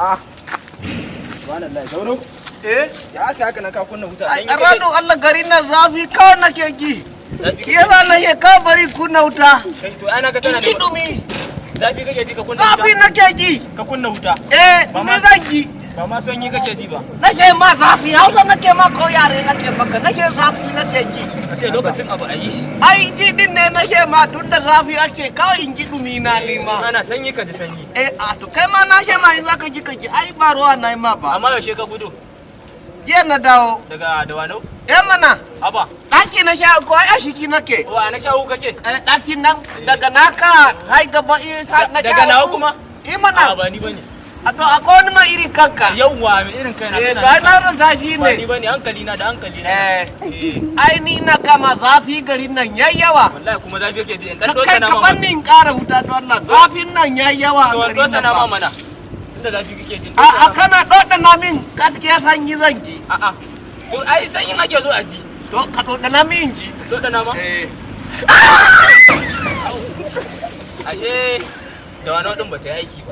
Ah. Subhanallah, Jauro. Ya aka haka nan ka kunna wuta. Ai rado Allah garin nan zafi kawai nake ji. Yasa nake ka bari kunna wuta. Kai to ana ga tana da dumi. Zafi kake ji ka kunna wuta. Zafi nake ji. Ka kunna wuta. Me zan ji? Ba ma sanyi kake ji ba. Nake ma zafi, hausa nake ma ko yare nake maka, nake zafi nake ji. Kace lokacin abu a yi shi. Ai ji din ne nake ma tunda zafi ake kawai in ji dumi na ni ma. Ana sanyi ka ji sanyi. A to kai ma na ma in zaka ji ka ji ai ba ruwa na ma ba. Amma yaushe ka gudu? Jiya na dawo. Daga Dawanau? Mana. Haba. Ɗaki na sha ko ai shiki nake. Wa na shawu kake? Ɗaki nan daga naka hai gaba na sha. Daga nawa kuma? Mana. Ba ni bane. A to akwai wani ma irin kanka. Yawwa mai irin kai na to ai na ranta shi ne. Ba ni bane hankali na da hankali na. Ai ni ina kama zafi garin nan yayi yawa. Wallahi kuma zafi yake ji. Dan dosa Kai na ka mama. banni in ƙara wuta to Allah zafin nan yayi yawa a garin nan. Dosa na mama na. Inda zafi kake ji. A kana doda na min gaskiya sanyi zan ji. A'a. To ai sanyin ake so a ji. To ka doda na min ji. Doda na ma? Ashe da wani din ba ta yi aiki ba.